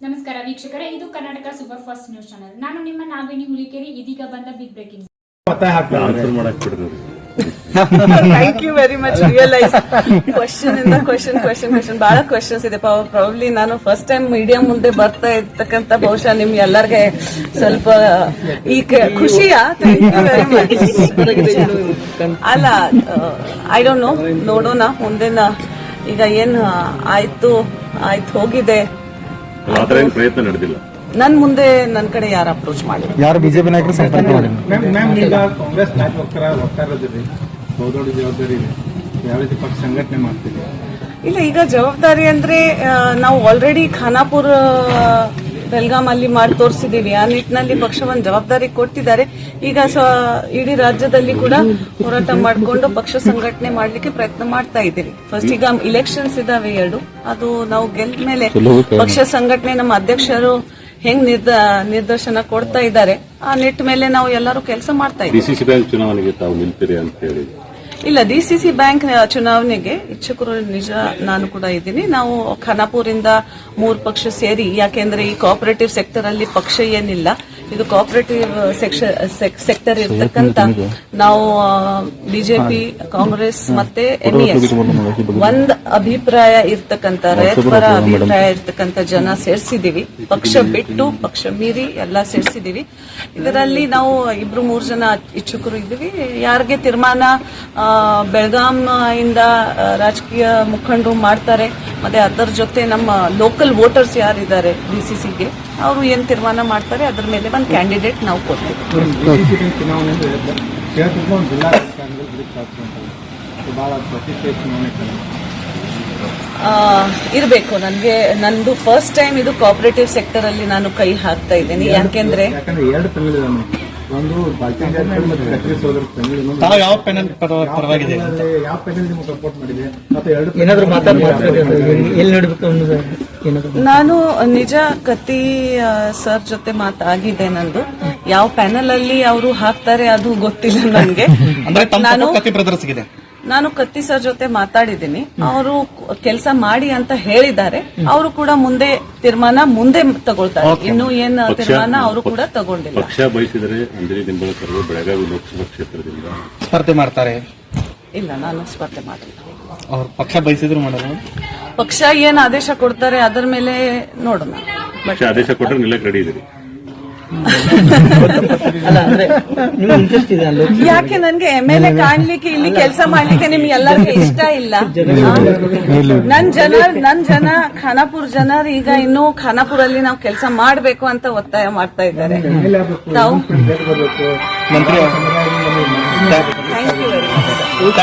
ನಮಸ್ಕಾರ ವೀಕ್ಷಕರೇ, ಇದು Karnataka super fast news channel. ನಾನು ನಿಮ್ಮ ನಾಗವೇಣಿ ಹುಲಿಕೇರಿ. ಇದೀಗ ಬಂದ big breaking. Thank you very much. Realise question ಇಂದ ಕ್ವಶನ್ ಬಹಳ ಕ್ವಶನ್ಸ್ ಇದೆ. ಪ್ರಾಬಬ್ಲಿ ನಾನು ಫಸ್ಟ್ ಟೈಮ್ ಮೀಡಿಯಾ ಮುಂದೆ ಬರ್ತಾ ಇರ್ತಕ್ಕಂತ ಬಹುಶಃ ನಿಮ್ಗೆ ಎಲ್ಲರಿಗೆ ಸ್ವಲ್ಪ ಈ ಖುಷಿಯಾ? Thank you very much. ಅಲ್ಲ, ಐ ಡೋಂಟ್ ನೋ, ನೋಡೋಣ ಮುಂದಿನ. ಈಗ ಏನ್ ಆಯ್ತು ಹೋಗಿದೆ, ಪ್ರಯತ್ನ ನಡೆದಿಲ್ಲ. ನನ್ ಮುಂದೆ ನನ್ ಕಡೆ ಯಾರು ಅಪ್ರೋಚ್ ಮಾಡಿ ಯಾರು ಬಿಜೆಪಿ ನಾಯಕರು ಸಂಪರ್ಕ ಮಾಡಿ? ಕಾಂಗ್ರೆಸ್ ವಕ್ತಾರದಿರಿ, ಬಹುದೊಡ್ಡ ಜವಾಬ್ದಾರಿ ಇದೆ. ಯಾವ ರೀತಿ ಪಕ್ಷ ಸಂಘಟನೆ ಮಾಡ್ತೀವಿ? ಇಲ್ಲ, ಈಗ ಜವಾಬ್ದಾರಿ ಅಂದ್ರೆ ನಾವು ಆಲ್ರೆಡಿ ಖಾನಾಪುರ ಬೆಲ್ಗಾಮ್ ಅಲ್ಲಿ ಮಾಡಿ ತೋರಿಸಿದೀವಿ. ಆ ನಿಟ್ಟಿನಲ್ಲಿ ಪಕ್ಷ ಒಂದು ಜವಾಬ್ದಾರಿ ಕೊಟ್ಟಿದ್ದಾರೆ. ಈಗ ಇಡೀ ರಾಜ್ಯದಲ್ಲಿ ಕೂಡ ಹೋರಾಟ ಮಾಡಿಕೊಂಡು ಪಕ್ಷ ಸಂಘಟನೆ ಮಾಡ್ಲಿಕ್ಕೆ ಪ್ರಯತ್ನ ಮಾಡ್ತಾ ಇದ್ದೀವಿ. ಫಸ್ಟ್ ಈಗ ಇಲೆಕ್ಷನ್ಸ್ ಇದಾವೆ 2, ಅದು ನಾವು ಗೆದ್ದ ಮೇಲೆ ಪಕ್ಷ ಸಂಘಟನೆ ನಮ್ಮ ಅಧ್ಯಕ್ಷರು ಹೆಂಗ್ ನಿರ್ದೇಶನ ಕೊಡ್ತಾ ಇದ್ದಾರೆ, ಆ ನಿಟ್ಟ ಮೇಲೆ ನಾವು ಎಲ್ಲರೂ ಕೆಲಸ ಮಾಡ್ತಾ ಇದ್ದೀವಿ. ಡಿಸಿಸಿ ಬ್ಯಾಂಕ್ ಚುನಾವಣೆಗೆ ತಾವು ನಿಲ್ತೀರಿ ಅಂತ ಹೇಳಿ? ಇಲ್ಲ, ಡಿಸಿಸಿ ಬ್ಯಾಂಕ್ ಚುನಾವಣೆಗೆ ಇಚ್ಛುಕರು ನಿಜ ನಾನು ಕೂಡ ಇದ್ದೀನಿ. ನಾವು ಖಾನಾಪುರಿಂದ 3 ಪಕ್ಷ ಸೇರಿ, ಯಾಕೆಂದ್ರೆ ಈ ಕೋಆಪರೇಟಿವ್ ಸೆಕ್ಟರ್ ಅಲ್ಲಿ ಪಕ್ಷ ಏನಿಲ್ಲ, ಇದು ಕೋಆಪರೇಟಿವ್ ಸೆಕ್ಟರ್ ಇರ್ತಕ್ಕಂತ ನಾವು ಬಿಜೆಪಿ, ಕಾಂಗ್ರೆಸ್ ಮತ್ತೆ ಎಂಇಎಸ್ ಒಂದ್ ಅಭಿಪ್ರಾಯ ಇರ್ತಕ್ಕಂತ, ರೈತರ ಅಭಿಪ್ರಾಯ ಇರ್ತಕ್ಕಂತ ಜನ ಸೇರ್ಸಿದೀವಿ. ಪಕ್ಷ ಬಿಟ್ಟು ಪಕ್ಷ ಮೀರಿ ಎಲ್ಲಾ ಸೇರ್ಸಿದೀವಿ. ಇದರಲ್ಲಿ ನಾವು 2-3 ಜನ ಇಚ್ಛುಕರು ಇದ್ದೀವಿ. ಯಾರಿಗೆ ತೀರ್ಮಾನ ಬೆಳಗಾಂ ಇಂದ ರಾಜಕೀಯ ಮುಖಂಡರು ಮಾಡ್ತಾರೆ, ಮತ್ತೆ ಅದರ ಜೊತೆ ನಮ್ಮ ಲೋಕಲ್ ವೋಟರ್ಸ್ ಯಾರಿದ್ದಾರೆ ಡಿಸಿಸಿಗೆ, ಅವರು ಏನ್ ತೀರ್ಮಾನ ಮಾಡ್ತಾರೆ ಅದ್ರ ಮೇಲೆ ಒಂದು ಕ್ಯಾಂಡಿಡೇಟ್ ನಾವು ಕೊಡ್ತೀವಿ. ಚುನಾವಣೆ ಬಹಳ ಪ್ರತಿಷ್ಠೆ ಚುನಾವಣೆ ಇರಬೇಕು. ನಂದು ಫಸ್ಟ್ ಟೈಮ್ ಇದು ಕೋಆಪರೇಟಿವ್ ಸೆಕ್ಟರ್ ಅಲ್ಲಿ ನಾನು ಕೈ ಹಾಕ್ತಾ ಇದ್ದೇನೆ. ಯಾಕಂದ್ರೆ 2 ಪೆನಲ್ ಇದೆ. ಒಂದು ಭಾರತೀಯ ಜನತಾ ಮತ್ತು ಸಕ್ರಿಯ ಸೋದರ ಪೆನಲ್. ತಾವು ಯಾವ ಪೆನಲ್ ಪರವಾಗಿದೆ? ಯಾವ ಪೆನಲ್ ನಿಮಗೆ ಸಪೋರ್ಟ್ ಮಾಡಿದೆ? ಮತ್ತೆ 2 ಏನಾದ್ರು ಎಲ್ಲಿ ನೋಡಬೇಕು ಅನ್ನೋದು ಏನಾದ್ರು? ನಾನು ನಿಜ ಕತ್ತಿ ಸರ್ ಜೊತೆ ಮಾತಾಗಿದೆ. ನಂದು ಯಾವ ಪ್ಯಾನಲ್ ಅಲ್ಲಿ ಅವರು ಹಾಕ್ತಾರೆ ಅದು ಗೊತ್ತಿಲ್ಲ ನನಗೆ. ನಾನು ಕತ್ತಿ ಸರ್ ಜೊತೆ ಮಾತಾಡಿದ್ದೀನಿ. ಅವರು ಕೆಲಸ ಮಾಡಿ ಅಂತ ಹೇಳಿದ್ದಾರೆ. ಅವರು ಕೂಡ ಮುಂದೆ ತೀರ್ಮಾನ ತಗೊಳ್ತಾರೆ. ಇನ್ನು ಏನ್ ತೀರ್ಮಾನ ಅವರು ಕೂಡ ತಗೊಂಡಿಲ್ಲ. ಪಕ್ಷ ಬಯಸಿದರೆ ಅಂಜಲಿ ನಿಂಬಳಕರ್ ಬೆಳಗಾವಿ ಲೋಕಸಭಾ ಕ್ಷೇತ್ರದಿಂದ ಸ್ಪರ್ಧೆ ಮಾಡ್ತಾರೆ? ಇಲ್ಲ, ನಾನು ಸ್ಪರ್ಧೆ ಮಾಡಿಲ್ಲ. ಅವ್ರು ಪಕ್ಷ ಬಯಸಿದ್ರು ಮಾಡಲ್ಲ. ಪಕ್ಷ ಏನ್ ಆದೇಶ ಕೊಡ್ತಾರೆ ಅದರ ಮೇಲೆ ನೋಡೋಣ. ಪಕ್ಷ ಆದೇಶ ಕೊಟ್ಟರೆ ನಿಲ್ಲಕ್ಕೆ ರೆಡಿ ಇದ್ದೀರಿ? ಯಾಕೆ ನನ್ಗೆ MLA ಕಾಣ್ಲಿಕ್ಕೆ, ಇಲ್ಲಿ ಕೆಲಸ ಮಾಡ್ಲಿಕ್ಕೆ ನಿಮ್ಗೆ ಎಲ್ಲರಿಗೂ ಇಷ್ಟ ಇಲ್ಲ? ನನ್ ಜನ ಖಾನಾಪುರ ಜನರು ಈಗ ಇನ್ನೂ ಖಾನಾಪುರಲ್ಲಿ ನಾವು ಕೆಲಸ ಮಾಡ್ಬೇಕು ಅಂತ ಒತ್ತಾಯ ಮಾಡ್ತಾ ಇದ್ದಾರೆ. ತಾವು ಥ್ಯಾಂಕ್ ಯು ವೆರಿ ಮಚ್.